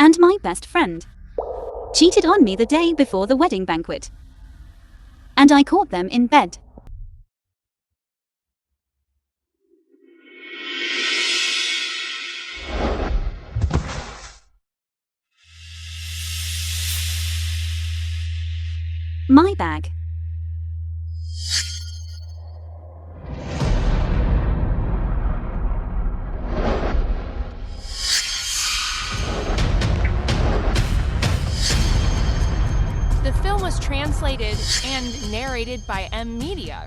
and my best friend cheated on me the day before the wedding banquet, and I caught them in bed. My bag. The film was translated and narrated by M Media.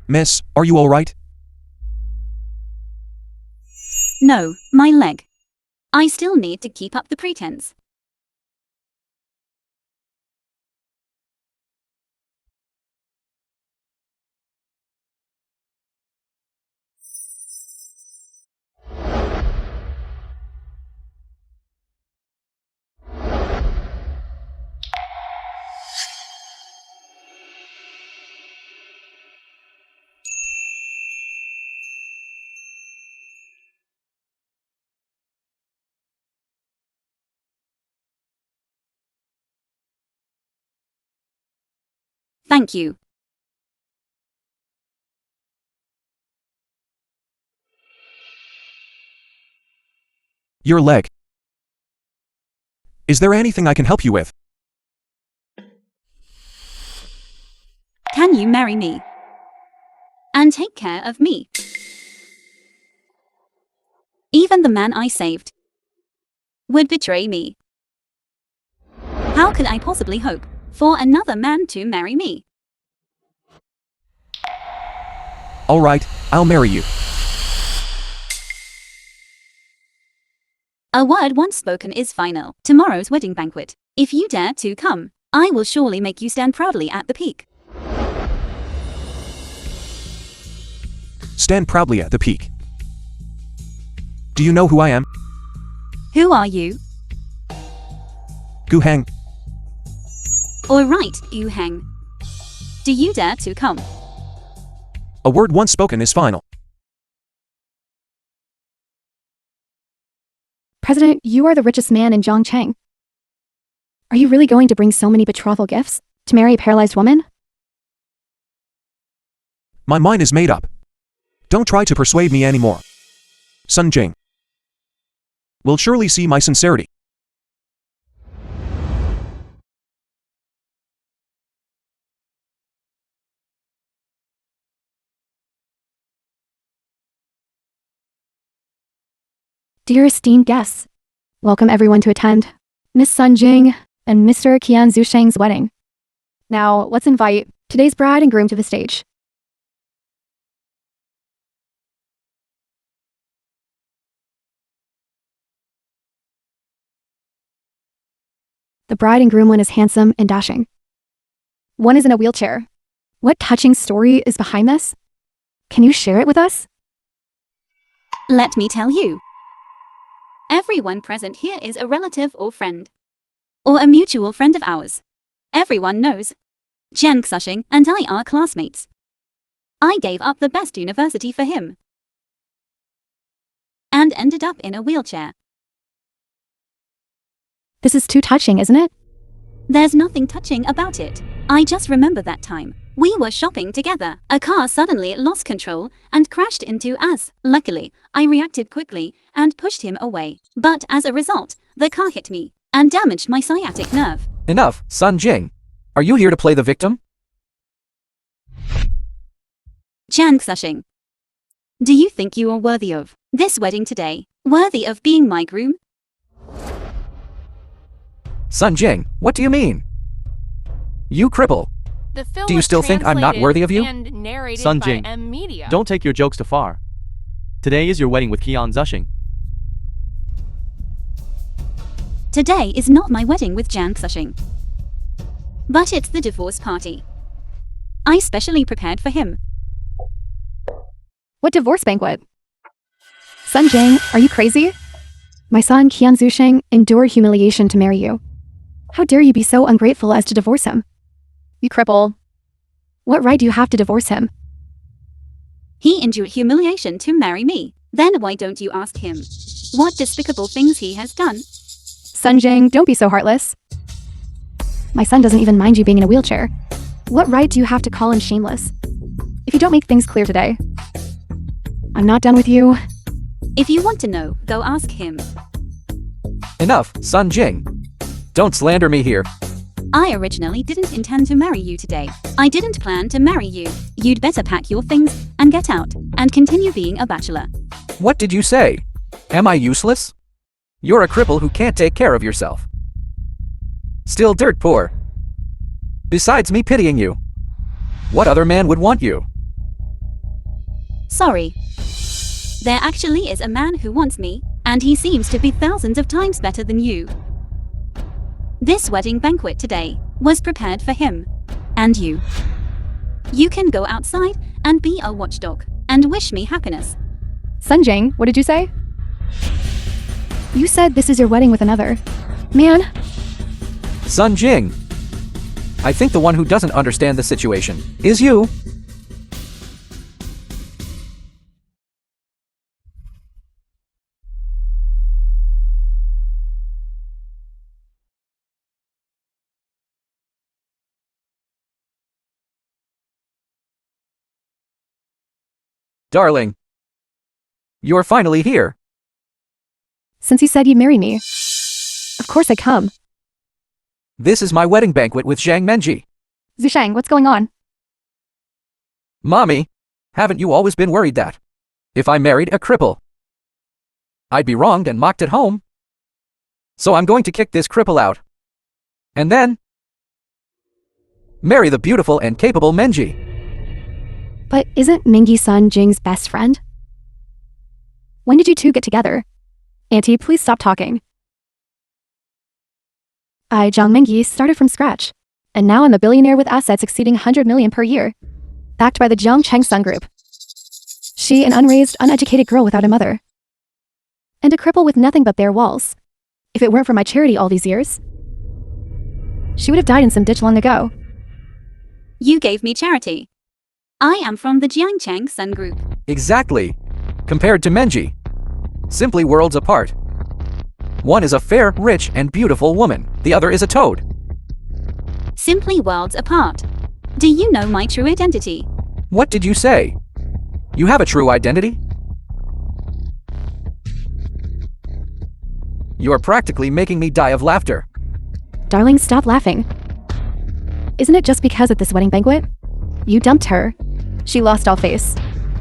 Miss, are you all right? No, my leg. I still need to keep up the pretense. Thank you. Your leg. Is there anything I can help you with? Can you marry me? And take care of me? Even the man I saved would betray me. How could I possibly hope for another man to marry me? All right, I'll marry you. A word once spoken is final. Tomorrow's wedding banquet. If you dare to come, I will surely make you stand proudly at the peak. Stand proudly at the peak. Do you know who I am? Who are you? Gu Heng. All right, Yu Heng. Do you dare to come? A word once spoken is final. President, you are the richest man in Zhongcheng. Are you really going to bring so many betrothal gifts to marry a paralyzed woman? My mind is made up. Don't try to persuade me anymore. Sunjing will surely see my sincerity. Dear esteemed guests, welcome everyone to attend Miss Sunjing and Mr. Qian Zusheng's wedding. Now, let's invite today's bride and groom to the stage. The bride and groom, one is handsome and dashing. One is in a wheelchair. What touching story is behind this? Can you share it with us? Let me tell you. Everyone present here is a relative or friend, or a mutual friend of ours. Everyone knows Jiang Xuxing and I are classmates. I gave up the best university for him and ended up in a wheelchair. This is too touching, isn't it? There's nothing touching about it. I just remember that time. We were shopping together. A car suddenly lost control and crashed into us. Luckily, I reacted quickly and pushed him away. But as a result, the car hit me and damaged my sciatic nerve. Enough, Sunjing. Are you here to play the victim? Jiang Xuxing, do you think you are worthy of this wedding today? Worthy of being my groom? Sunjing, what do you mean? You cripple. The film Do you was still think I'm not translated worthy of you? and narrated Sunjing, by M Media. don't take your jokes too far. Today is your wedding with Qian Zushing. Today is not my wedding with Jang Sunjing, but it's the divorce party. I specially prepared for him. What divorce banquet? Sunjing, are you crazy? My son Qian Zusheng endured humiliation to marry you. How dare you be so ungrateful as to divorce him? You cripple. What right do you have to divorce him? He endured humiliation to marry me. Then why don't you ask him what despicable things he has done? Sunjing, don't be so heartless. My son doesn't even mind you being in a wheelchair. What right do you have to call him shameless? If you don't make things clear today, I'm not done with you. If you want to know, go ask him. Enough, Sunjing. Don't slander me here. I originally didn't intend to marry you today. I didn't plan to marry you. You'd better pack your things and get out and continue being a bachelor. What did you say? Am I useless? You're a cripple who can't take care of yourself. Still dirt poor. Besides me pitying you, what other man would want you? Sorry. There actually is a man who wants me, and he seems to be thousands of times better than you. This wedding banquet today was prepared for him and you. You can go outside and be a watchdog and wish me happiness. Sunjing, what did you say? You said this is your wedding with another. Man, Sunjing. I think the one who doesn't understand the situation is you. Darling, you're finally here. since you said you'd marry me, of course I come. This is my wedding banquet with Zhang Menji. Zusheng, what's going on? Mommy, haven't you always been worried that if I married a cripple, I'd be wronged and mocked at home? So I'm going to kick this cripple out. And then marry the beautiful and capable Menji. But isn't Mingi Sunjing's best friend? When did you two get together? Auntie, please stop talking. I, Zhang Mingi, started from scratch, and now I'm a billionaire with assets exceeding 100 million per year, backed by the Jiang Cheng Sun Group. She, an unraised, uneducated girl without a mother, and a cripple with nothing but bare walls. If it weren't for my charity all these years, she would have died in some ditch long ago. You gave me charity. I am from the Jiangcheng Sun Group. Exactly. Compared to Menji, simply worlds apart. One is a fair, rich, and beautiful woman. The other is a toad. Simply worlds apart. Do you know my true identity? What did you say? You have a true identity? You are practically making me die of laughter. Darling, stop laughing. Isn't it just because at this wedding banquet, you dumped her? She lost all face,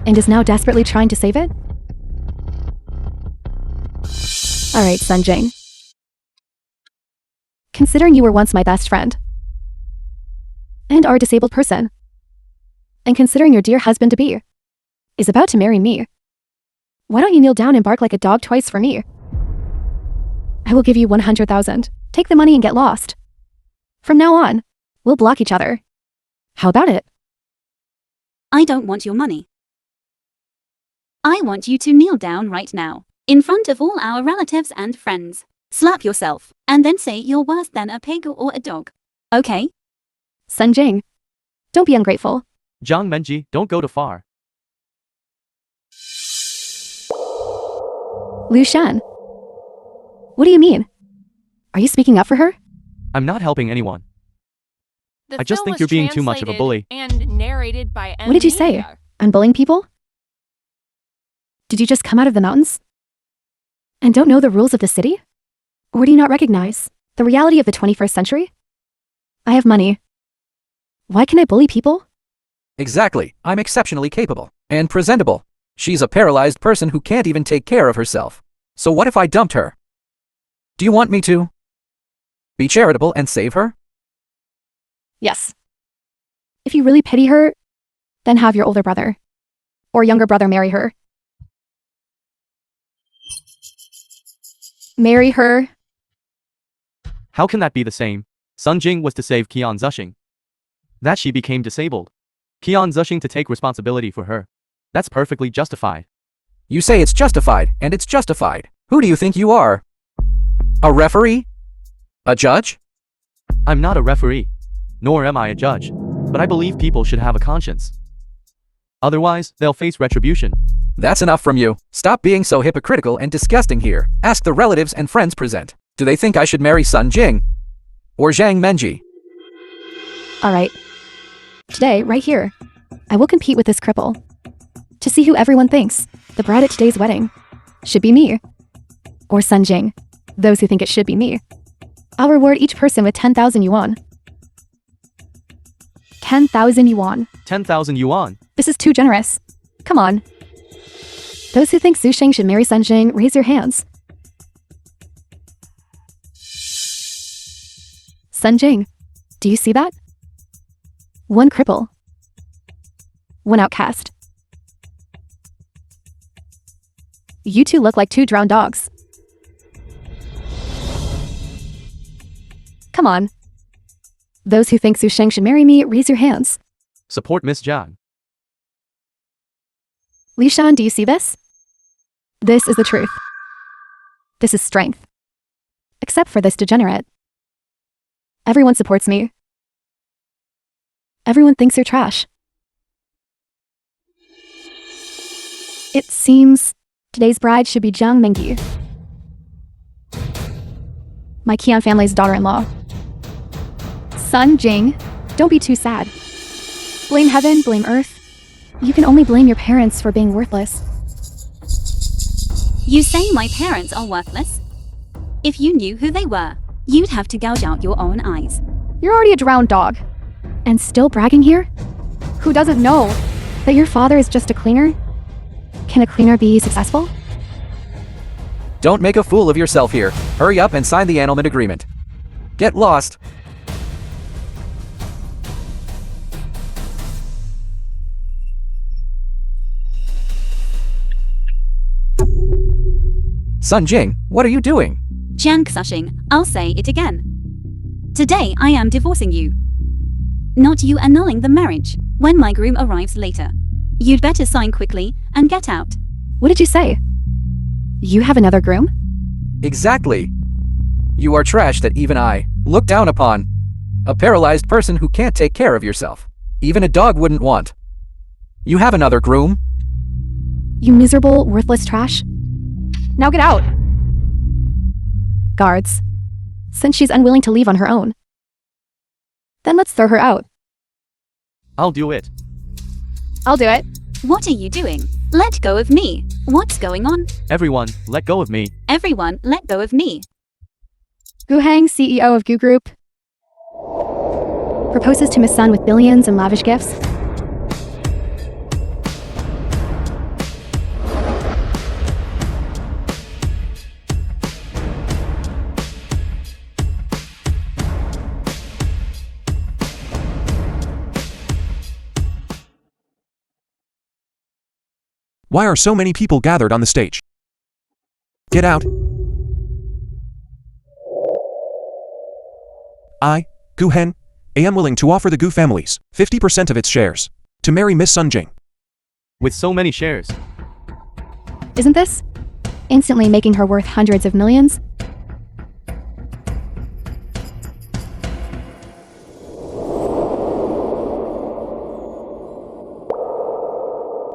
and is now desperately trying to save it? Alright, Sunjing. Considering you were once my best friend, and are a disabled person, and considering your dear husband-to-be is about to marry me, why don't you kneel down and bark like a dog twice for me? I will give you 100,000. Take the money and get lost. From now on, we'll block each other. How about it? I don't want your money. I want you to kneel down right now, in front of all our relatives and friends. Slap yourself, and then say you're worse than a pig or a dog. Okay? Sunjing, don't be ungrateful. Zhang Menji, don't go too far. Lu Shan. What do you mean? Are you speaking up for her? I'm not helping anyone. The I just film think was you're being too much of a bully. translated And narrated by What did you say? Heir. I'm bullying people? Did you just come out of the mountains? And don't know the rules of the city? Or do you not recognize the reality of the 21st century? I have money. Why can I bully people? Exactly. I'm exceptionally capable and presentable. She's a paralyzed person who can't even take care of herself. So what if I dumped her? Do you want me to be charitable and save her? Yes. If you really pity her, then have your older brother or younger brother marry her. Marry her How can that be the same? Sunjing was to save Qian Zushing. That she became disabled. Qian Zushing to take responsibility for her. That's perfectly justified. You say it's justified, and it's justified. Who do you think you are? A referee? A judge? I'm not a referee. Nor am I a judge. But I believe people should have a conscience. Otherwise, they'll face retribution. That's enough from you. Stop being so hypocritical and disgusting here. Ask the relatives and friends present. Do they think I should marry Sunjing? Or Zhang Menji? Alright. Today, right here, I will compete with this cripple. To see who everyone thinks the bride at today's wedding should be me. Or Sunjing, those who think it should be me. I'll reward each person with 10,000 yuan. 10,000 yuan. 10,000 yuan. This is too generous. Come on. Those who think Zusheng should marry Sunjing, raise your hands. Sunjing, do you see that? One cripple. One outcast. You two look like two drowned dogs. Come on. Those who think Zusheng should marry me, raise your hands. Support Miss Zhang. Lishan, do you see this? This is the truth. This is strength. Except for this degenerate. Everyone supports me. Everyone thinks you're trash. It seems today's bride should be Zhang Mingyi, my Qian family's daughter-in-law. Sunjing, don't be too sad. Blame heaven, blame earth. You can only blame your parents for being worthless. You say my parents are worthless? If you knew who they were, you'd have to gouge out your own eyes. You're already a drowned dog. And still bragging here? Who doesn't know that your father is just a cleaner? Can a cleaner be successful? Don't make a fool of yourself here. Hurry up and sign the annulment agreement. Get lost. Sunjing, what are you doing? Jiang Xushing, I'll say it again. Today I am divorcing you. Not you annulling the marriage when my groom arrives later. You'd better sign quickly and get out. What did you say? You have another groom? Exactly. You are trash that even I look down upon. A paralyzed person who can't take care of yourself. Even a dog wouldn't want. You have another groom? You miserable, worthless trash. Now get out! Guards. Since she's unwilling to leave on her own, then let's throw her out. I'll do it. I'll do it. What are you doing? Let go of me. What's going on? Everyone, let go of me. Everyone, let go of me. Gu Hang, CEO of Gu Group, proposes to Miss Sun with billions and lavish gifts. Why are so many people gathered on the stage? Get out. I, Gu Hen, am willing to offer the Gu families 50% of its shares to marry Miss Sunjing. With so many shares. Isn't this instantly making her worth hundreds of millions?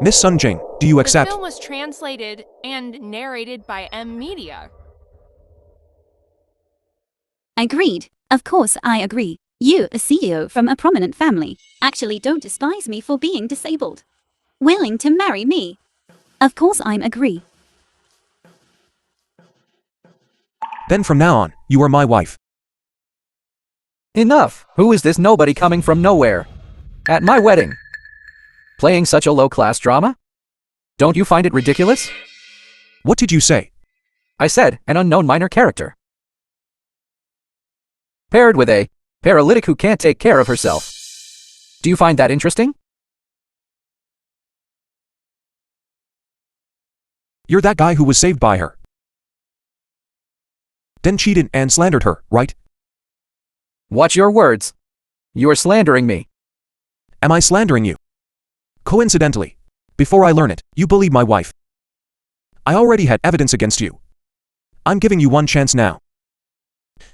Miss Sunjing, do you accept? The film was translated and narrated by M Media. Agreed. Of course I agree. You, a CEO from a prominent family, actually don't despise me for being disabled. Willing to marry me. Of course I'm agree. Then from now on, you are my wife. Enough! Who is this nobody coming from nowhere? At my wedding? Playing such a low-class drama? Don't you find it ridiculous? What did you say? I said, an unknown minor character. Paired with a paralytic who can't take care of herself. Do you find that interesting? You're that guy who was saved by her. Then cheated and slandered her, right? Watch your words. You are slandering me. Am I slandering you? Coincidentally, before I learn it, you bullied my wife. I already had evidence against you. I'm giving you one chance now.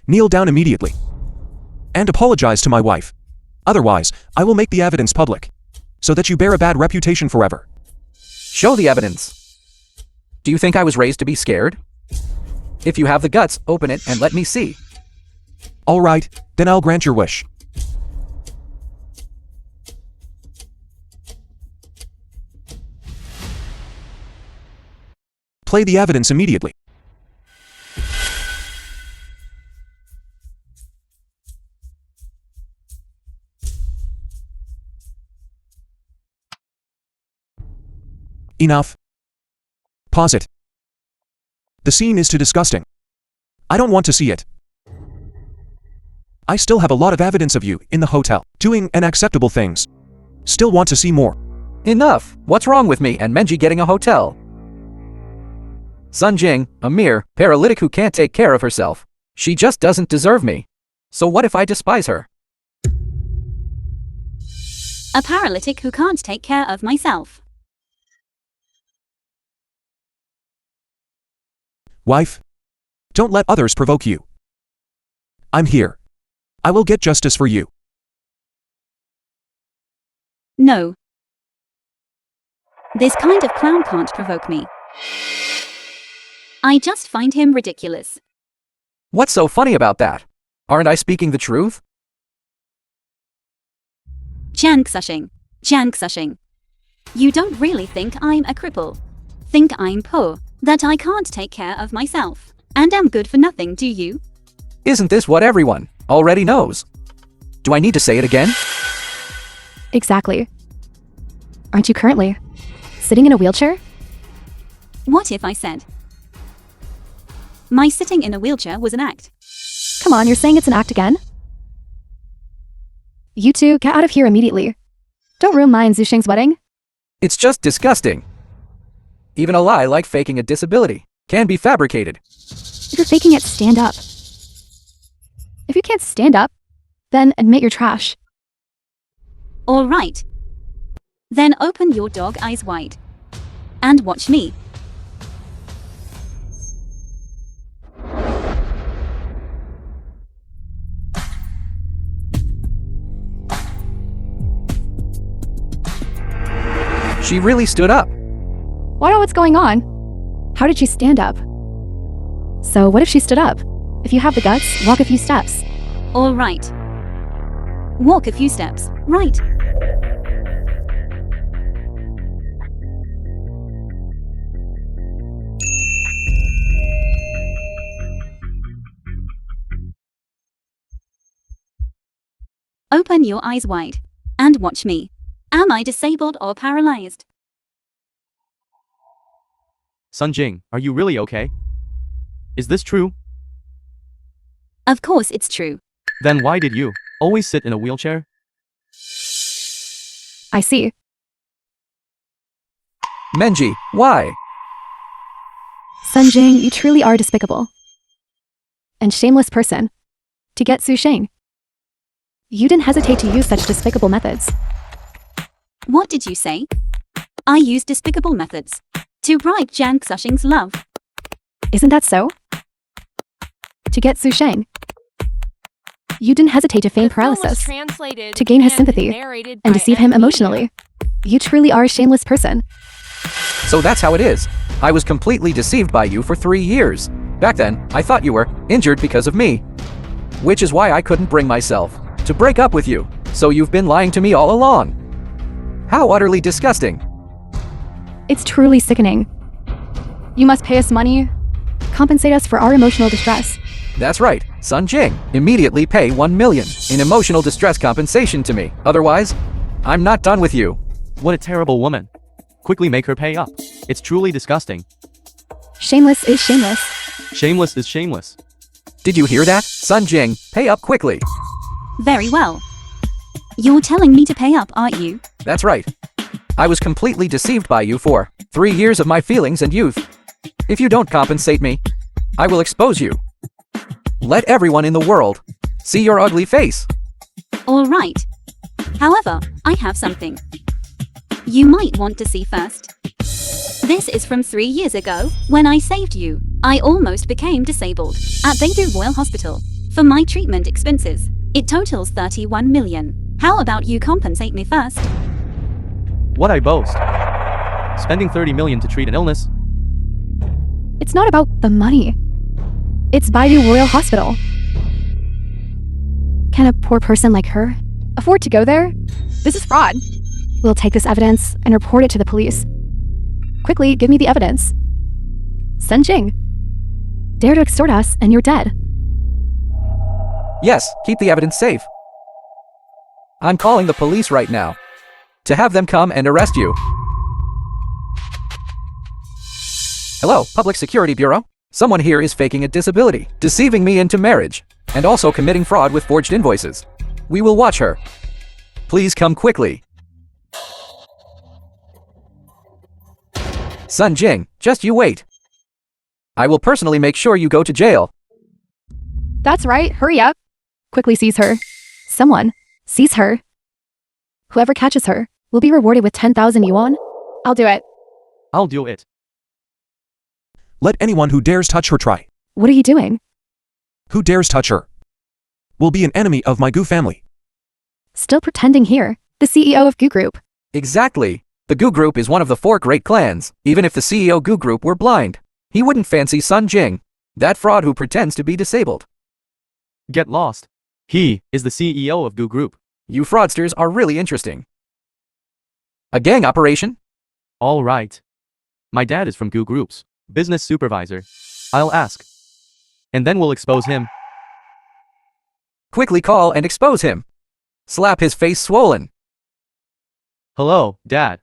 Kneel down immediately. And apologize to my wife. Otherwise, I will make the evidence public. So that you bear a bad reputation forever. Show the evidence. Do you think I was raised to be scared? If you have the guts, open it and let me see. All right, then I'll grant your wish. Play the evidence immediately. Enough. Pause it. The scene is too disgusting. I don't want to see it. I still have a lot of evidence of you in the hotel, doing unacceptable things. Still want to see more. Enough! What's wrong with me and Menji getting a hotel? Sunjing, a mere paralytic who can't take care of herself. She just doesn't deserve me. So what if I despise her? A paralytic who can't take care of myself. Wife, don't let others provoke you. I'm here. I will get justice for you. No. This kind of clown can't provoke me. I just find him ridiculous. What's so funny about that? Aren't I speaking the truth? Jiangxushing. Jiangxushing. You don't really think I'm a cripple. Think I'm poor, that I can't take care of myself, and am good for nothing, do you? Isn't this what everyone already knows? Do I need to say it again? Exactly. Aren't you currently sitting in a wheelchair? What if I said my sitting in a wheelchair was an act? Come on, you're saying it's an act again? You two, get out of here immediately. Don't ruin my and Zushing's wedding. It's just disgusting. Even a lie like faking a disability can be fabricated. If you're faking it, stand up. If you can't stand up, then admit you're trash. All right. Then open your dog eyes wide. And watch me. She really stood up. What? What's going on? How did she stand up? So what if she stood up? If you have the guts, walk a few steps. All right. Walk a few steps, right. Open your eyes wide. And watch me. Am I disabled or paralyzed? Sunjing, are you really okay? Is this true? Of course it's true. Then why did you always sit in a wheelchair? I see. Menji, why? Sunjing, you truly are despicable. And shameless person. To get Zushing. You didn't hesitate to use such despicable methods. What did you say? I used despicable methods to bribe Jiangxushing's love. Isn't that so? To get Zusheng. You didn't hesitate to feign The film was paralysis, translated to gain his and sympathy, narrated and by deceive him MD. emotionally. You truly are a shameless person. So that's how it is. I was completely deceived by you for 3 years. Back then, I thought you were injured because of me. Which is why I couldn't bring myself to break up with you. So you've been lying to me all along. How utterly disgusting. It's truly sickening. You must pay us money, compensate us for our emotional distress. That's right, Sunjing. Immediately pay 1 million in emotional distress compensation to me. Otherwise, I'm not done with you. What a terrible woman. Quickly make her pay up. It's truly disgusting. Shameless is shameless. Shameless is shameless. Did you hear that? Sunjing, pay up quickly. Very well. You're telling me to pay up, aren't you? That's right. I was completely deceived by you for 3 years of my feelings and youth. If you don't compensate me, I will expose you. Let everyone in the world see your ugly face. All right. However, I have something you might want to see first. This is from 3 years ago, when I saved you. I almost became disabled at Beidou Royal Hospital. For my treatment expenses, it totals 31 million. How about you compensate me first? What I boast? Spending 30 million to treat an illness? It's not about the money. It's Beidou Royal Hospital. Can a poor person like her afford to go there? This is fraud. We'll take this evidence and report it to the police. Quickly, give me the evidence. Sunjing. Dare to extort us and you're dead. Yes, keep the evidence safe. I'm calling the police right now to have them come and arrest you. Hello, Public Security Bureau. Someone here is faking a disability, deceiving me into marriage, and also committing fraud with forged invoices. We will watch her. Please come quickly. Sunjing, just you wait. I will personally make sure you go to jail. That's right, hurry up. Quickly seize her. Someone, seize her. Whoever catches her will be rewarded with 10,000 yuan. I'll do it. I'll do it. Let anyone who dares touch her try. What are you doing? Who dares touch her will be an enemy of my Gu family. Still pretending here, the CEO of Gu Group. Exactly. The Gu Group is one of the 4 great clans. Even if the CEO Gu Group were blind, he wouldn't fancy Sunjing, that fraud who pretends to be disabled. Get lost. He is the CEO of Gu Group. You fraudsters are really interesting. A gang operation? All right. My dad is from Gu Group's business supervisor. I'll ask. And then we'll expose him. Quickly call and expose him. Slap his face swollen. Hello, Dad.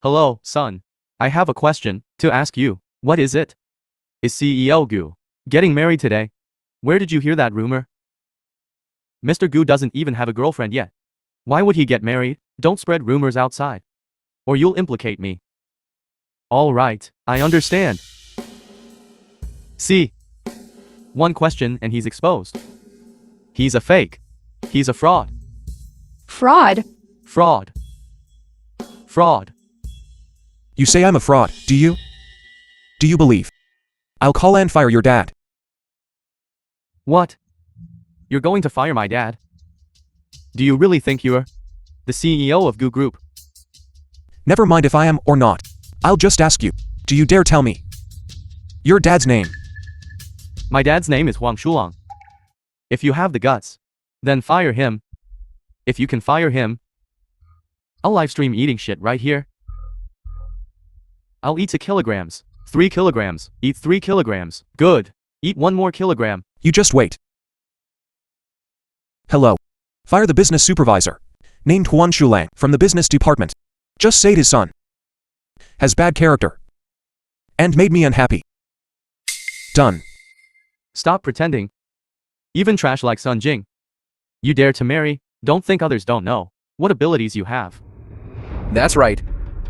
Hello, son. I have a question to ask you. What is it? Is CEO Gu getting married today? Where did you hear that rumor? Mr. Gu doesn't even have a girlfriend yet. Why would he get married? Don't spread rumors outside, or you'll implicate me. All right, I understand. See? One question and he's exposed. He's a fake. He's a fraud. Fraud. Fraud. Fraud. You say I'm a fraud, do you? Do you believe? I'll call and fire your dad. What? You're going to fire my dad? Do you really think you're the CEO of Gu Group? Never mind if I am or not. I'll just ask you. Do you dare tell me your dad's name? My dad's name is Huang Shulang. If you have the guts, then fire him. If you can fire him, I'll livestream eating shit right here. I'll eat 2 kilograms, 3 kilograms, eat 3 kilograms. Good. Eat 1 more kilogram. You just wait. Hello. Fire the business supervisor, named Huan Shulang, from the business department. Just say his son has bad character and made me unhappy. Done. Stop pretending. Even trash like Sunjing. You dare to marry? Don't think others don't know what abilities you have. That's right.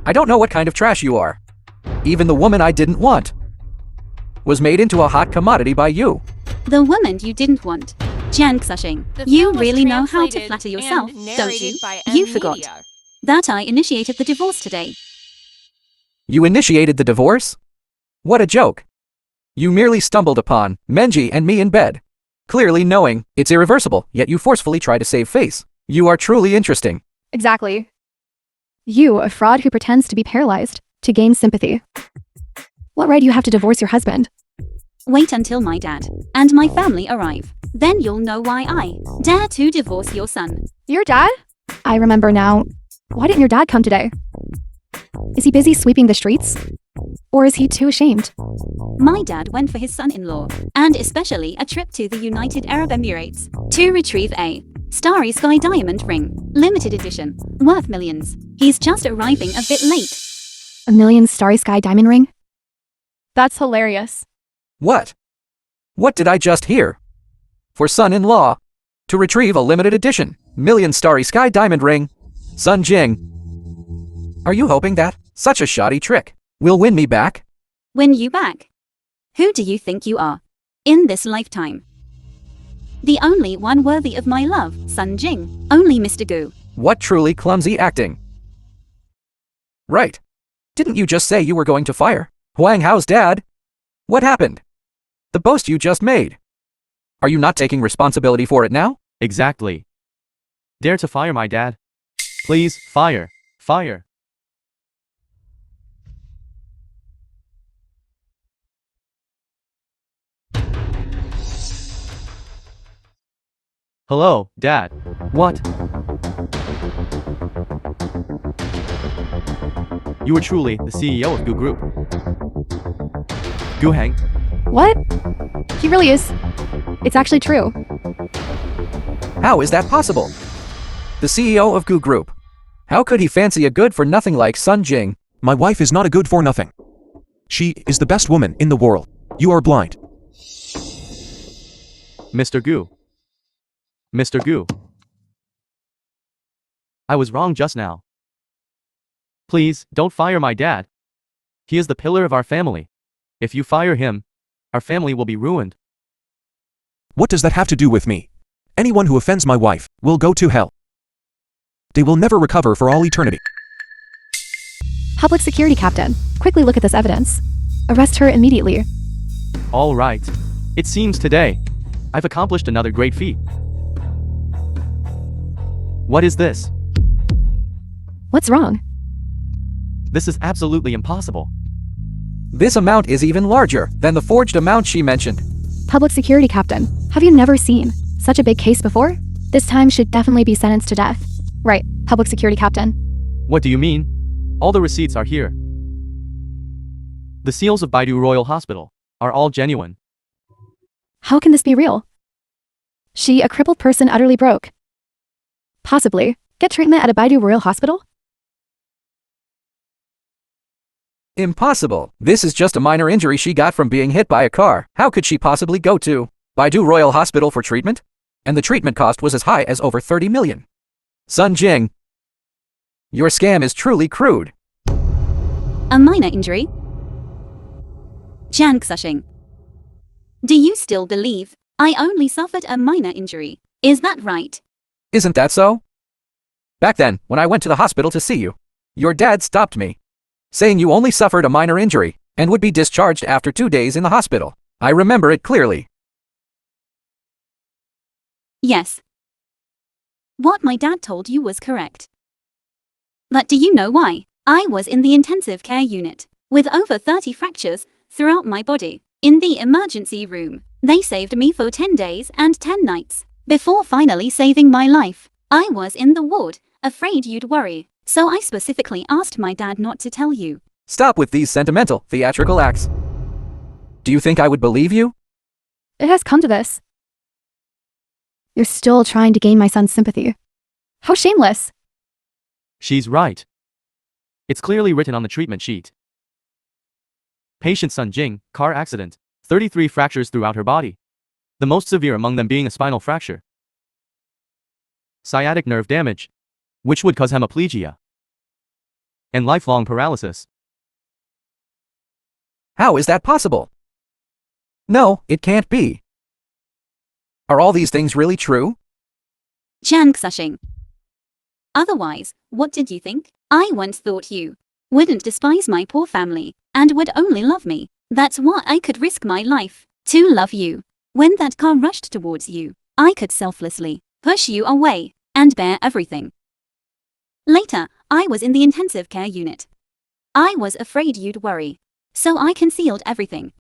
I don't know what kind of trash you are. Even the woman I didn't want was made into a hot commodity by you. The woman you didn't want. Jiang Xuxing, The you film was really know how to translated flatter and yourself, don't narrated you? by You M forgot Media. that I initiated the divorce today. You initiated the divorce? What a joke. You merely stumbled upon Menji and me in bed, clearly knowing it's irreversible, yet you forcefully try to save face. You are truly interesting. Exactly. You, a fraud who pretends to be paralyzed to gain sympathy. What right do you have to divorce your husband? Wait until my dad and my family arrive. Then you'll know why I dare to divorce your son. Your dad? I remember now. Why didn't your dad come today? Is he busy sweeping the streets? Or is he too ashamed? My dad went for his son-in-law, and especially a trip to the United Arab Emirates, to retrieve a Starry Sky diamond ring, limited edition, worth millions. He's just arriving a bit late. A million Starry Sky diamond ring? That's hilarious. What? What did I just hear? For son-in-law, to retrieve a limited edition, million Starry Sky diamond ring, Sunjing. Are you hoping that such a shoddy trick will win me back? Win you back? Who do you think you are? In this lifetime? The only one worthy of my love, Sunjing. Only Mr. Gu. What truly clumsy acting. Right. Didn't you just say you were going to fire Huang Hao's dad? What happened? The boast you just made. Are you not taking responsibility for it now? Exactly. Dare to fire my dad? Please, fire. Fire. Hello, Dad. What? You are truly the CEO of Gu Group. Gu Heng. What? He really is. It's actually true. How is that possible? The CEO of Gu Group. How could he fancy a good-for-nothing like Sunjing? My wife is not a good for nothing. She is the best woman in the world. You are blind. Mr. Gu. Mr. Gu. I was wrong just now. Please, don't fire my dad. He is the pillar of our family. If you fire him, our family will be ruined. What does that have to do with me? Anyone who offends my wife will go to hell. They will never recover for all eternity. Public security captain, quickly look at this evidence. Arrest her immediately. All right. It seems today, I've accomplished another great feat. What is this? What's wrong? This is absolutely impossible. This amount is even larger than the forged amount she mentioned. Public security captain, have you never seen such a big case before? This time should definitely be sentenced to death. Right, public security captain. What do you mean? All the receipts are here. The seals of Baidu Royal Hospital are all genuine. How can this be real? She, a crippled person, utterly broke. Possibly. Get treatment at a Baidu Royal Hospital? Impossible. This is just a minor injury she got from being hit by a car. How could she possibly go to Baidu Royal Hospital for treatment? And the treatment cost was as high as over 30 million. Sunjing, your scam is truly crude. A minor injury? Jiang Xuxing. Do you still believe I only suffered a minor injury? Is that right? Isn't that so? Back then, when I went to the hospital to see you, your dad stopped me, saying you only suffered a minor injury and would be discharged after 2 days in the hospital. I remember it clearly. Yes. What my dad told you was correct. But do you know why? I was in the intensive care unit, with over 30 fractures throughout my body. In the emergency room, they saved me for 10 days and 10 nights, before finally saving my life. I was in the ward, afraid you'd worry, so I specifically asked my dad not to tell you. Stop with these sentimental, theatrical acts. Do you think I would believe you? It has come to this. You're still trying to gain my son's sympathy. How shameless. She's right. It's clearly written on the treatment sheet. Patient Sunjing, car accident, 33 fractures throughout her body. The most severe among them being a spinal fracture. Sciatic nerve damage, which would cause hemiplegia. And lifelong paralysis. How is that possible? No, it can't be. Are all these things really true? Jiang Xuxing. Otherwise, what did you think? I once thought you wouldn't despise my poor family, and would only love me. That's why I could risk my life to love you. When that car rushed towards you, I could selflessly push you away and bear everything. Later, I was in the intensive care unit. I was afraid you'd worry, so I concealed everything.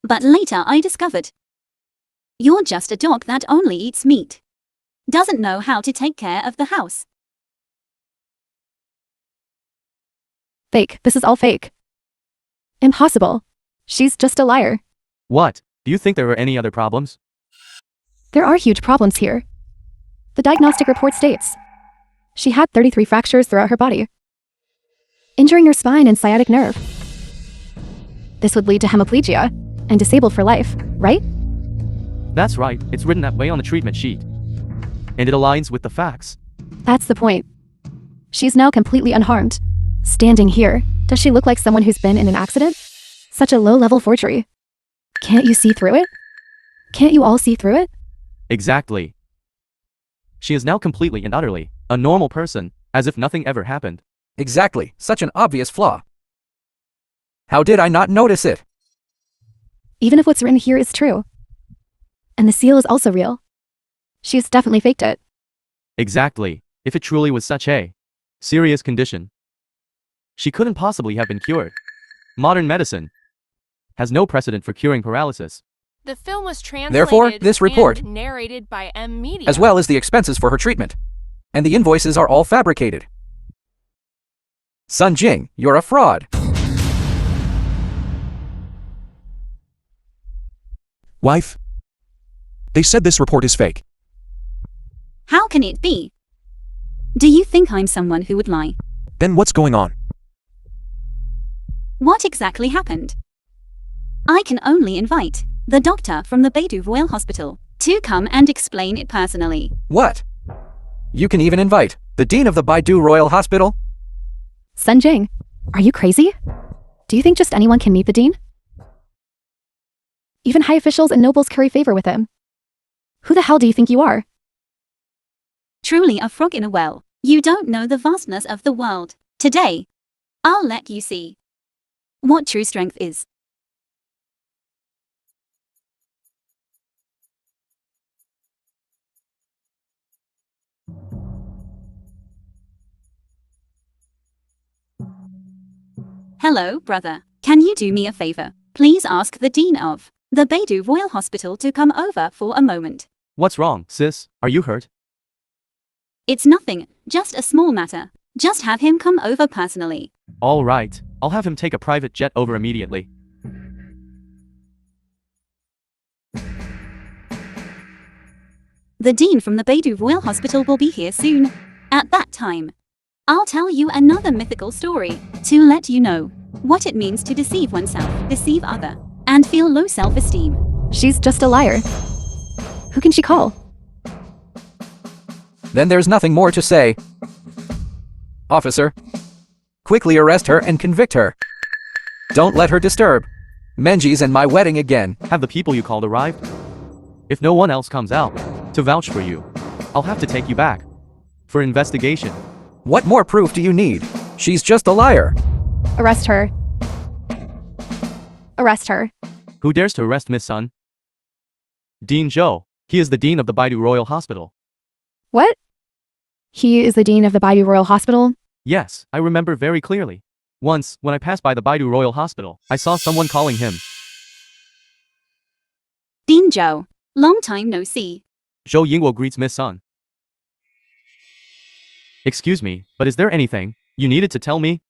But later I discovered you're just a dog that only eats meat. Doesn't know how to take care of the house. Fake. This is all fake. Impossible. She's just a liar. What? Do you think there are any other problems? There are huge problems here. The diagnostic report states she had 33 fractures throughout her body, injuring her spine and sciatic nerve. This would lead to hemiplegia and disabled for life, right? That's right, it's written that way on the treatment sheet. And it aligns with the facts. That's the point. She's now completely unharmed. Standing here, does she look like someone who's been in an accident? Such a low-level forgery. Can't you see through it? Can't you all see through it? Exactly. She is now completely and utterly a normal person, as if nothing ever happened. Exactly, such an obvious flaw. How did I not notice it? Even if what's written here is true. And the seal is also real. She's definitely faked it. Exactly. If it truly was such a serious condition, she couldn't possibly have been cured. Modern medicine has no precedent for curing paralysis. The film was translated Therefore, this report, and narrated by M Media. as well as the expenses for her treatment, and the invoices are all fabricated. Sunjing, you're a fraud. Wife? They said this report is fake. How can it be? Do you think I'm someone who would lie? Then what's going on? What exactly happened? I can only invite the doctor from the Beidou Royal Hospital to come and explain it personally. What? You can even invite the dean of the Beidou Royal Hospital? Sunjing, are you crazy? Do you think just anyone can meet the dean? Even high officials and nobles curry favor with him. Who the hell do you think you are? Truly a frog in a well. You don't know the vastness of the world. Today, I'll let you see what true strength is. Hello, brother. Can you do me a favor? Please ask the dean of the Beidou Royal Hospital to come over for a moment. What's wrong, sis? Are you hurt? It's nothing, just a small matter. Just have him come over personally. All right. I'll have him take a private jet over immediately. The dean from the Beidou Royal Hospital will be here soon. At that time, I'll tell you another mythical story to let you know what it means to deceive oneself, deceive other, and feel low self-esteem. She's just a liar. Who can she call? Then there's nothing more to say. Officer, quickly arrest her and convict her. Don't let her disturb Menji's and my wedding again. Have the people you called arrived? If no one else comes out to vouch for you, I'll have to take you back for investigation. What more proof do you need? She's just a liar. Arrest her. Arrest her. Who dares to arrest Miss Sun? Dean Zhou. He is the dean of the Beidou Royal Hospital. What? He is the dean of the Beidou Royal Hospital? Yes, I remember very clearly. Once, when I passed by the Beidou Royal Hospital, I saw someone calling him Dean Zhou, long time no see. Zhou Yingguo greets Miss Sun. Excuse me, but is there anything you needed to tell me?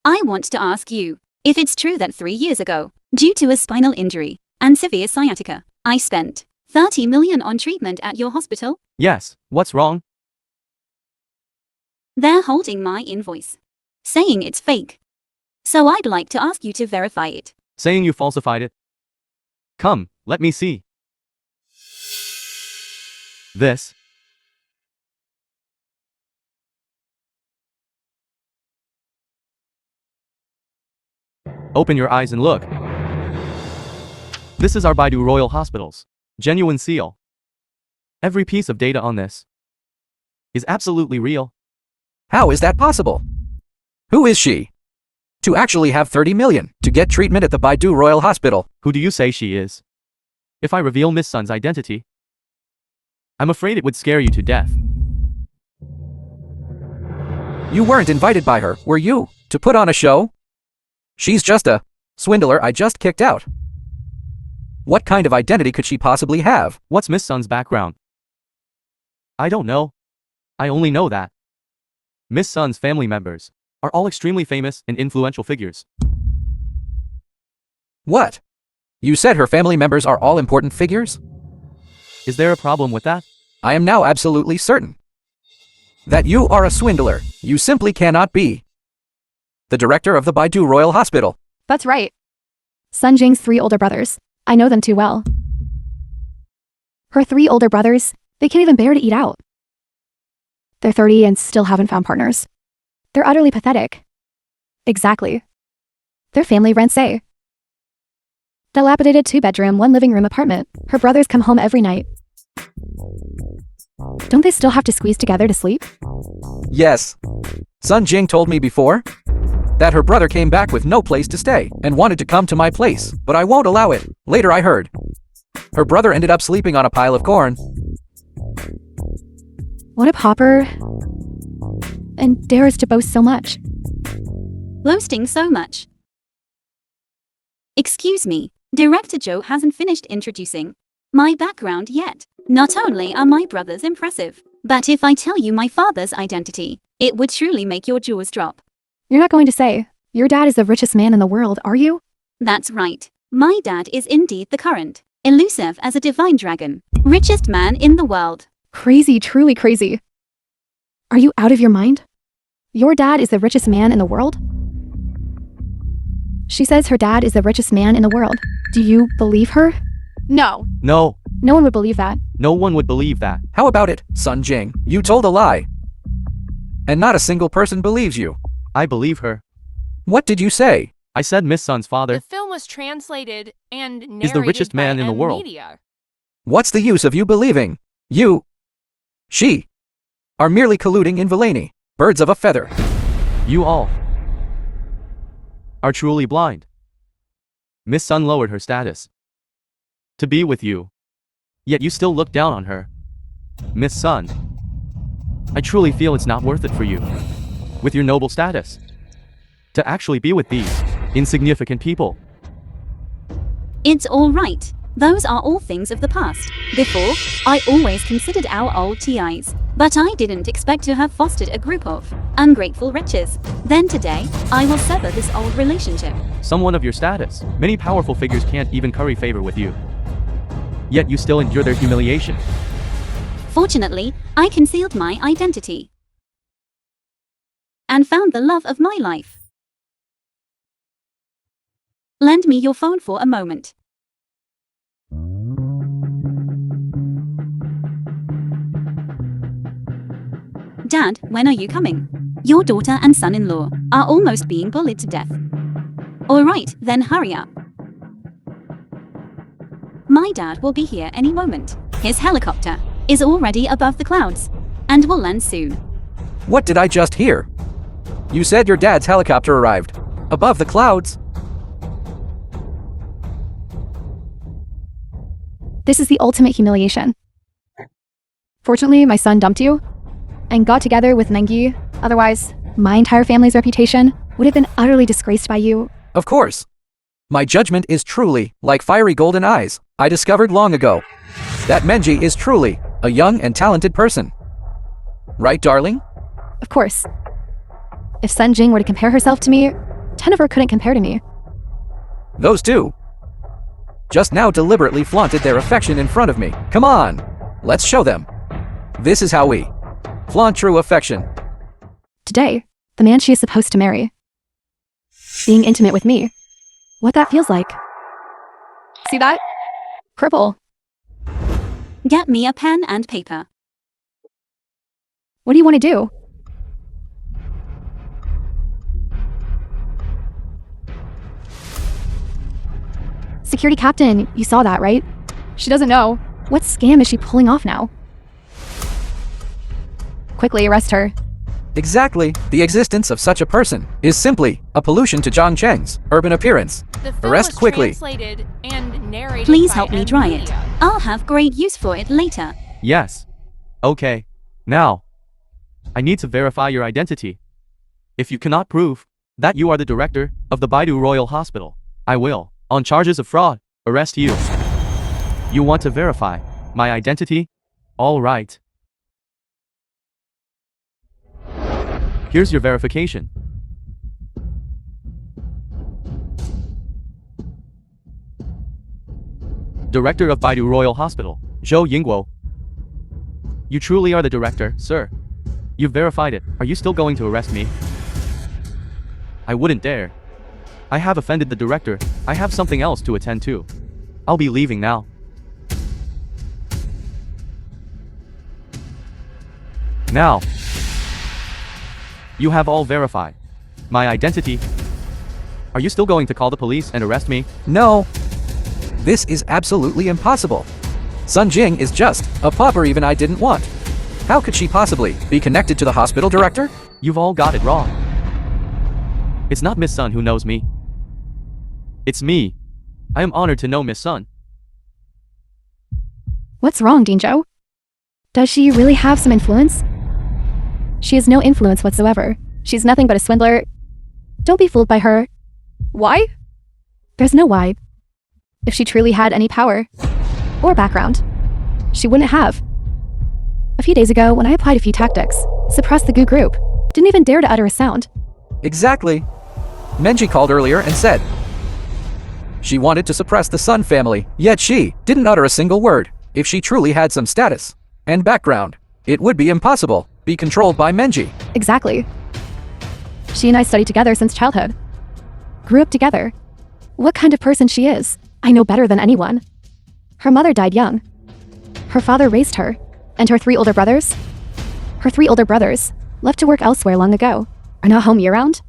I want to ask you if it's true that 3 years ago, due to a spinal injury and severe sciatica, I spent 30 million on treatment at your hospital? Yes, what's wrong? They're holding my invoice, saying it's fake. So I'd like to ask you to verify it. Saying you falsified it? Come, let me see. This. Open your eyes and look. This is our Beidou Royal Hospital's genuine seal. Every piece of data on this is absolutely real. How is that possible? Who is she? To actually have 30 million to get treatment at the Beidou Royal Hospital. Who do you say she is? If I reveal Miss Sun's identity, I'm afraid it would scare you to death. You weren't invited by her, were you? To put on a show? She's just a swindler I just kicked out. What kind of identity could she possibly have? What's Miss Sun's background? I don't know. I only know that Miss Sun's family members are all extremely famous and influential figures. What? You said her family members are all important figures? Is there a problem with that? I am now absolutely certain that you are a swindler. You simply cannot be the director of the Beidou Royal Hospital. That's right. Sunjing's 3 older brothers. I know them too well. Her 3 older brothers, they can't even bear to eat out. They're 30 and still haven't found partners. They're utterly pathetic. Exactly. Their family rents A. Dilapidated 2-bedroom, 1-living-room apartment. Her brothers come home every night. Don't they still have to squeeze together to sleep? Yes. Sunjing told me before that her brother came back with no place to stay and wanted to come to my place, but I won't allow it. Later I heard her brother ended up sleeping on a pile of corn. What a pauper. And dares to boast so much. Boasting so much. Excuse me, Director Joe hasn't finished introducing my background yet. Not only are my brothers impressive, but if I tell you my father's identity, it would truly make your jaws drop. You're not going to say, your dad is the richest man in the world, are you? That's right. My dad is indeed the current, elusive as a divine dragon, richest man in the world. Crazy, truly crazy. Are you out of your mind? Your dad is the richest man in the world? She says her dad is the richest man in the world. Do you believe her? No. No, No one would believe that. no one would believe that. How about it, Sunjing? You told a lie. And not a single person believes you. I believe her. What did you say? I said Miss Sun's The father film was translated and narrated is the richest man by in the M world. Media. What's the use of you believing? You, she, are merely colluding in villainy. Birds of a feather. You all are truly blind. Miss Sun lowered her status to be with you, yet you still look down on her. Miss Sun, I truly feel it's not worth it for you, with your noble status, to actually be with these insignificant people. It's all right. Those are all things of the past. Before, I always considered our old TIs, but I didn't expect to have fostered a group of ungrateful wretches. Then today, I will sever this old relationship. Someone of your status, many powerful figures can't even curry favor with you. Yet you still endure their humiliation. Fortunately, I concealed my identity and found the love of my life. Lend me your phone for a moment. Dad, when are you coming? Your daughter and son-in-law are almost being bullied to death. All right, then hurry up. My dad will be here any moment. His helicopter is already above the clouds and will land soon. What did I just hear? You said your dad's helicopter arrived. Above the clouds. This is the ultimate humiliation. Fortunately, my son dumped you and got together with Nengi. Otherwise, my entire family's reputation would have been utterly disgraced by you. Of course. My judgment is truly like fiery golden eyes. I discovered long ago that Menji is truly a young and talented person. Right, darling? Of course. If Sunjing were to compare herself to me, 10 of her couldn't compare to me. Those two just now deliberately flaunted their affection in front of me. Come on, let's show them. This is how we flaunt true affection. Today, the man she is supposed to marry. Being intimate with me. What that feels like. See that? Purple. Get me a pen and paper. What do you want to do? Security captain, you saw that, right? She doesn't know. What scam is she pulling off now? Quickly arrest her. Exactly. The existence of such a person is simply a pollution to Zhang Cheng's urban appearance. The film Arrest was quickly. translated and narrated Please by help me M dry it. Media. I'll have great use for it later. Yes. Okay. Now, I need to verify your identity. If you cannot prove that you are the director of the Baidu Royal Hospital, I will, on charges of fraud, arrest you. You want to verify my identity? All right. Here's your verification. Director of Baidu Royal Hospital, Zhou Yingguo. You truly are the director, sir. You've verified it. Are you still going to arrest me? I wouldn't dare. I have offended the director. I have something else to attend to. I'll be leaving now. Now, you have all verified my identity. Are you still going to call the police and arrest me? No. This is absolutely impossible. Sunjing is just a pauper even I didn't want. How could she possibly be connected to the hospital director? You've all got it wrong. It's not Miss Sun who knows me. It's me. I am honored to know Miss Sun. What's wrong, Dinjo? Does she really have some influence? She has no influence whatsoever. She's nothing but a swindler. Don't be fooled by her. Why? There's no why. If she truly had any power or background, she wouldn't have. A few days ago, when I applied a few tactics, suppressed the Gu group, didn't even dare to utter a sound. Exactly. Menji called earlier and said she wanted to suppress the Sun family, yet she didn't utter a single word. If she truly had some status and background, it would be impossible be controlled by Menji. Exactly. She and I studied together since childhood. Grew up together. What kind of person she is, I know better than anyone. Her mother died young. Her father raised her, and her three older brothers left to work elsewhere long ago, are not home year-round.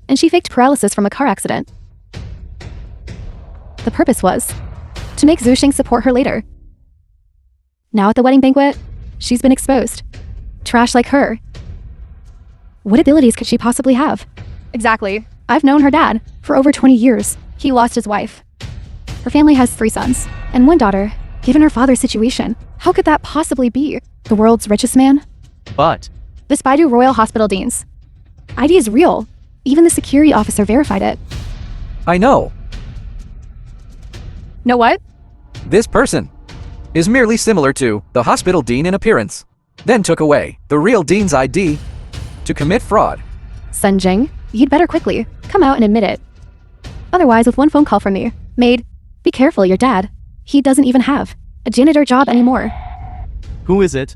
And she faked paralysis from a car accident. The purpose was to make Zuxing support her later. Now at the wedding banquet, she's been exposed. Trash like her. What abilities could she possibly have? Exactly. I've known her dad for over 20 years. He lost his wife. Her family has 3 sons and 1 daughter. Given her father's situation, how could that possibly be? The world's richest man? But The Spaidu Royal Hospital Deans. ID is real. Even the security officer verified it. I know. Know what? This person is merely similar to the hospital dean in appearance, then took away the real dean's ID to commit fraud. Sunjing, you'd better quickly come out and admit it. Otherwise, with one phone call from me, maid, be careful, your dad. He doesn't even have a janitor job anymore. who is it?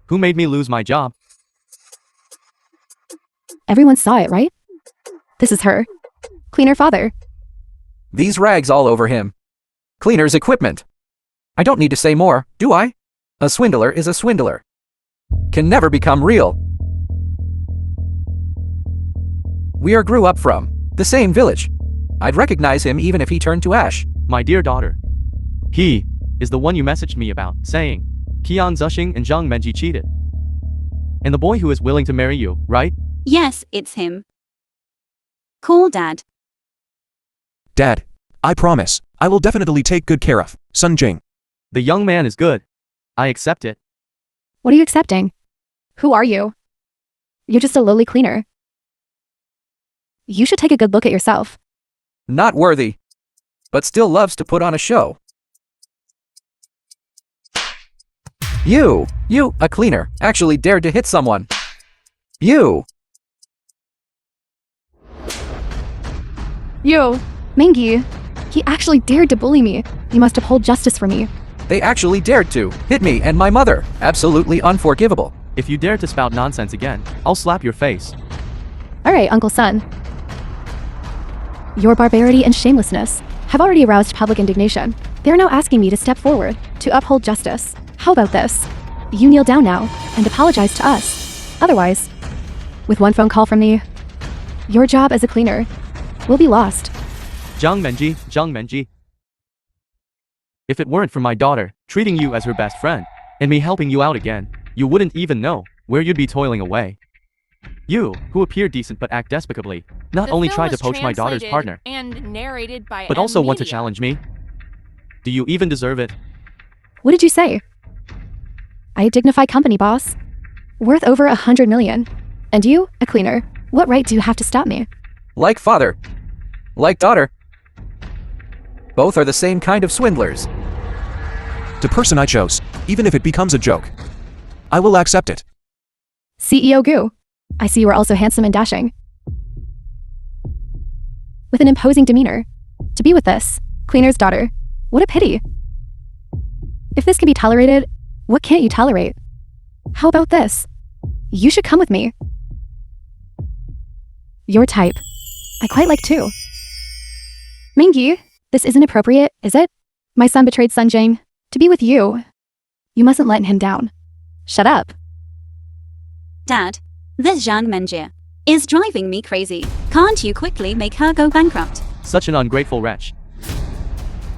Who made me lose my job? Everyone saw it, right? This is her. Cleaner father. These rags all over him. Cleaner's equipment. I don't need to say more, do I? A swindler is a swindler. Can never become real. We are grew up from the same village. I'd recognize him even if he turned to ash. My dear daughter. He is the one you messaged me about, saying Qian Zuxing and Zhang Menji cheated. And the boy who is willing to marry you, right? Yes, it's him. Call Dad. Dad, I promise, I will definitely take good care of Sunjing. The young man is good. I accept it. What are you accepting? Who are you? You're just a lowly cleaner. You should take a good look at yourself. Not worthy, but still loves to put on a show. You, a cleaner, actually dared to hit someone. You. Mingi, he actually dared to bully me. You must uphold justice for me. They actually dared to hit me and my mother. Absolutely unforgivable. If you dare to spout nonsense again, I'll slap your face. Alright, Uncle Sun. Your barbarity and shamelessness have already aroused public indignation. They are now asking me to step forward to uphold justice. How about this? You kneel down now and apologize to us. Otherwise, with one phone call from me, your job as a cleaner will be lost. Zhang Menji. If it weren't for my daughter treating you as her best friend, and me helping you out again, you wouldn't even know where you'd be toiling away. You, who appear decent but act despicably, not The only film try to was poach my daughter's translated partner, and narrated by but M also want to Media. challenge me? Do you even deserve it? What did you say? I dignify company, boss. Worth over 100 million. And you, a cleaner, what right do you have to stop me? Like father. Like daughter. Both are the same kind of swindlers. The person I chose, even if it becomes a joke, I will accept it. CEO Gu, I see you are also handsome and dashing. With an imposing demeanor. To be with this cleaner's daughter, what a pity. If this can be tolerated, what can't you tolerate? How about this? You should come with me. Your type. I quite like too. Mingi, this isn't appropriate, is it? My son betrayed Sunjing. To be with you. You mustn't let him down. Shut up. Dad, this Zhang Menjie is driving me crazy. Can't you quickly make her go bankrupt? Such an ungrateful wretch.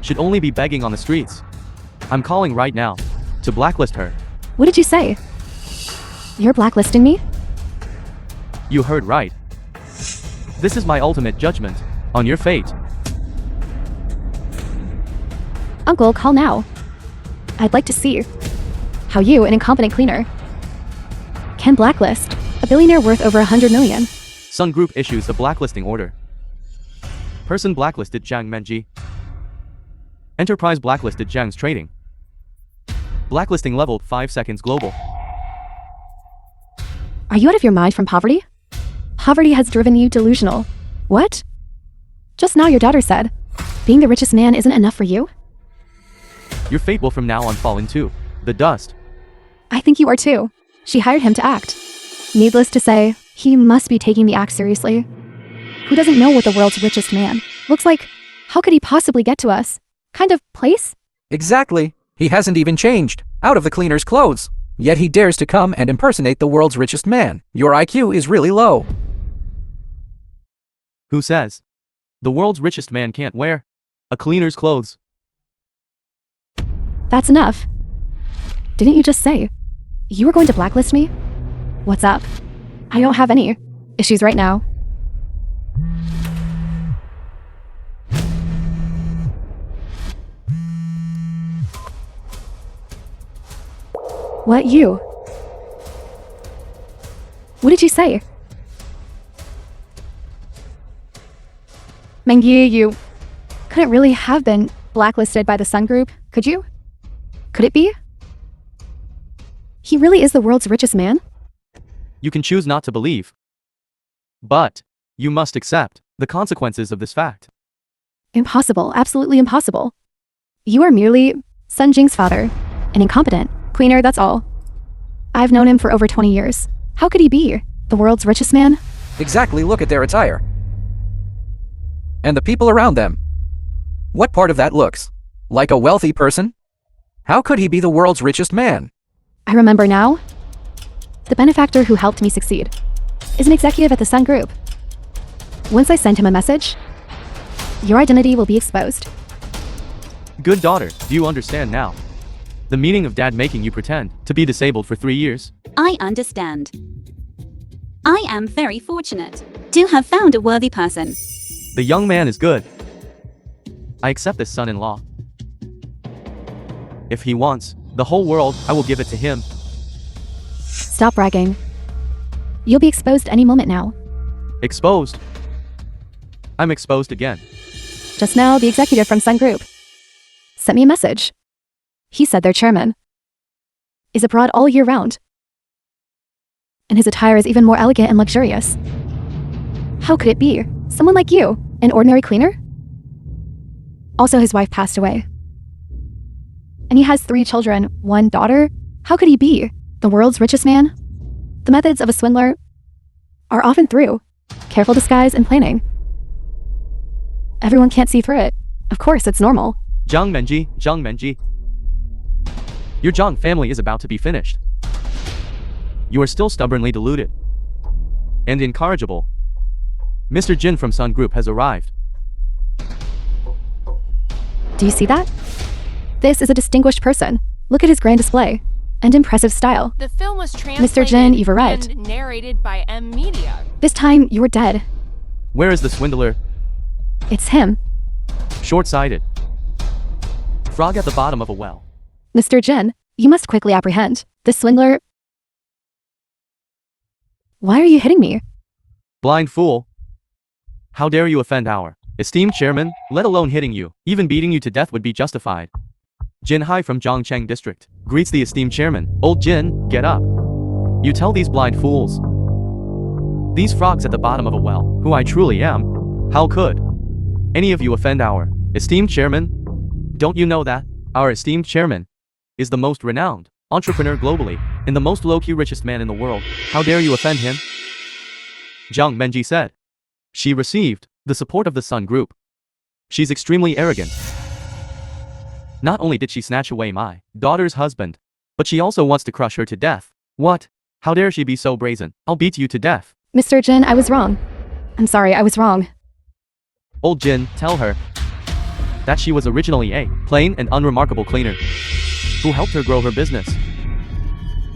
should only be begging on the streets. I'm calling right now to blacklist her. What did you say? You're blacklisting me? You heard right. This is my ultimate judgment on your fate. Uncle, call now. I'd like to see how you, an incompetent cleaner, can blacklist a billionaire worth over 100 million. Sun Group issues the blacklisting order. Person blacklisted Jiang Menji. Enterprise blacklisted Jiang's trading. Blacklisting level 5 seconds global. Are you out of your mind from poverty? Poverty has driven you delusional. What? Just now your daughter said, being the richest man isn't enough for you? Your fate will from now on fall into the dust. I think you are too. She hired him to act. Needless to say, he must be taking the act seriously. Who doesn't know what the world's richest man looks like? How could he possibly get to us? Kind of place? Exactly. He hasn't even changed out of the cleaner's clothes. Yet he dares to come and impersonate the world's richest man. Your IQ is really low. Who says the world's richest man can't wear a cleaner's clothes? That's enough. Didn't you just say you were going to blacklist me? What's up? I don't have any issues right now. What, you? What did you say? Mengyi, you couldn't really have been blacklisted by the Sun Group, could you? Could it be? He really is the world's richest man? You can choose not to believe, but you must accept the consequences of this fact. Impossible, absolutely impossible. You are merely Sunjing's father, an incompetent cleaner, that's all. I've known him for over 20 years. How could he be the world's richest man? Exactly, look at their attire. And the people around them. What part of that looks like a wealthy person? How could he be the world's richest man? I remember now. The benefactor who helped me succeed is an executive at the Sun Group. Once I send him a message, your identity will be exposed. Good daughter, do you understand now the meaning of dad making you pretend to be disabled for 3 years? I understand. I am very fortunate to have found a worthy person. The young man is good. I accept this son-in-law. If he wants the whole world, I will give it to him. Stop bragging. You'll be exposed any moment now. Exposed? I'm exposed again. Just now, the executive from Sun Group sent me a message. He said their chairman is abroad all year round, and his attire is even more elegant and luxurious. How could it be? Someone like you, an ordinary cleaner? Also, his wife passed away. And he has 3 children, 1 daughter. How could he be the world's richest man? The methods of a swindler are often through careful disguise and planning. Everyone can't see through it. Of course, it's normal. Jiang Menji. Your Jiang family is about to be finished. You are still stubbornly deluded and incorrigible. Mr. Jin from Sun Group has arrived. Do you see that? This is a distinguished person. Look at his grand display and impressive style. The film was translated Mr. Jin, you've arrived. and narrated by M Media. This time, you're dead. Where is the swindler? It's him. Short-sighted. Frog at the bottom of a well. Mr. Jin, you must quickly apprehend this swindler. Why are you hitting me? Blind fool. How dare you offend our esteemed chairman? Let alone hitting you. Even beating you to death would be justified. Jin Hai from Zhongcheng District greets the esteemed chairman. Old Jin, get up. You tell these blind fools, these frogs at the bottom of a well, who I truly am. How could any of you offend our esteemed chairman? Don't you know that our esteemed chairman is the most renowned entrepreneur globally and the most low-key richest man in the world? How dare you offend him? Jiang Menji said. She received the support of the Sun Group. She's extremely arrogant. Not only did she snatch away my daughter's husband, but she also wants to crush her to death. What? How dare she be so brazen? I'll beat you to death. Mr. Jin, I was wrong. I'm sorry, I was wrong. Old Jin, tell her that she was originally a plain and unremarkable cleaner who helped her grow her business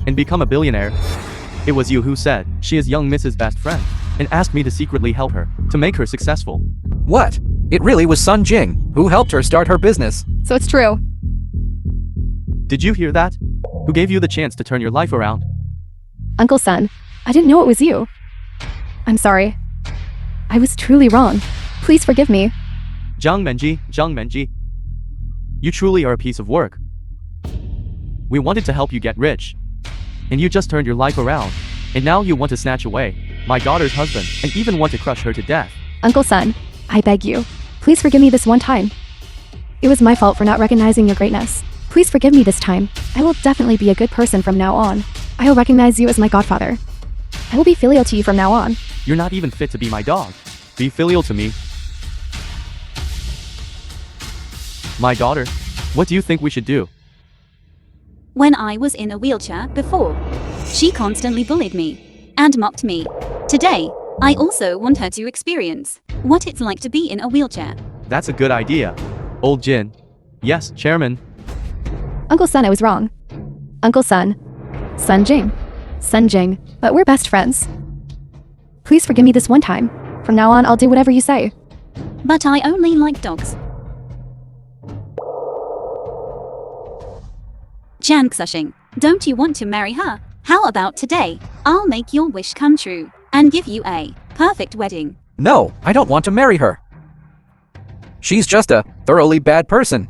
and become a billionaire. It was you who said she is young Mrs. Best Friend and asked me to secretly help her to make her successful. What? It really was Sunjing who helped her start her business. So it's true. Did you hear that? Who gave you the chance to turn your life around? Uncle Sun, I didn't know it was you. I'm sorry. I was truly wrong. Please forgive me. Zhang Menji, you truly are a piece of work. We wanted to help you get rich, and you just turned your life around, and now you want to snatch away my daughter's husband and even want to crush her to death. Uncle Sun, I beg you. Please forgive me this one time. It was my fault for not recognizing your greatness. Please forgive me this time. I will definitely be a good person from now on. I will recognize you as my godfather. I will be filial to you from now on. You're not even fit to be my dog. Be filial to me. My daughter, what do you think we should do? When I was in a wheelchair before, she constantly bullied me and mocked me. Today, I also want her to experience what it's like to be in a wheelchair. That's a good idea. Old Jin. Yes, Chairman. Uncle Sun, I was wrong. Uncle Sun. Sunjing. But we're best friends. Please forgive me this one time. From now on, I'll do whatever you say. But I only like dogs. Jan Xushing, don't you want to marry her? How about today? I'll make your wish come true and give you a perfect wedding. No, I don't want to marry her. She's just a thoroughly bad person.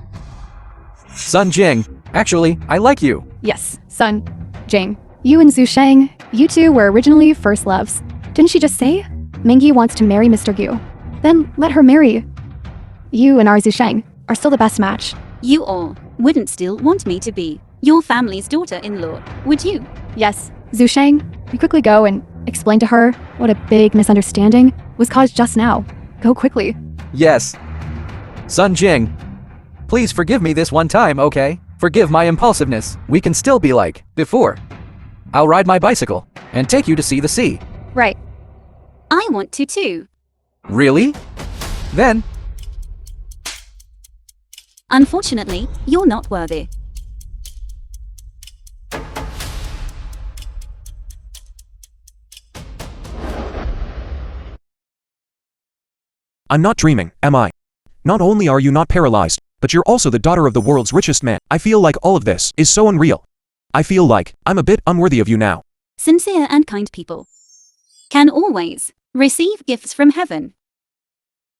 Sunjing, actually, I like you. Yes, Sunjing. You and Zhu Sheng, you two were originally first loves. Didn't she just say? Mingi wants to marry Mr. Gu. Then let her marry. You and our Zhu Sheng are still the best match. You all wouldn't still want me to be your family's daughter-in-law, would you? Yes, Zhu Sheng, we quickly go and explain to her what a big misunderstanding was caused just now. Go quickly. Yes. Sunjing, please forgive me this one time, okay? Forgive my impulsiveness. We can still be like before. I'll ride my bicycle and take you to see the sea. Right. I want to too. Really? Then, Unfortunately, you're not worthy. I'm not dreaming, am I? Not only are you not paralyzed, but you're also the daughter of the world's richest man. I feel like all of this is so unreal. I feel like I'm a bit unworthy of you now. Sincere and kind people can always receive gifts from heaven.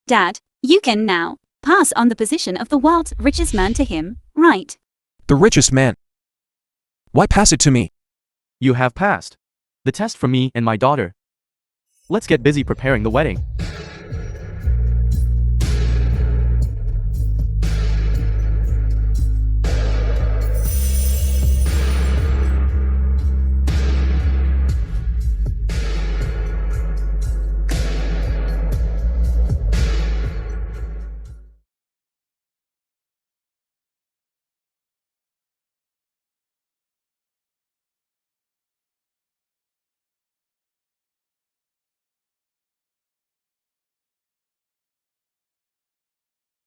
Dad, you can now pass on the position of the world's richest man to him, right? The richest man. Why pass it to me? You have passed the test for me and my daughter. Let's get busy preparing the wedding.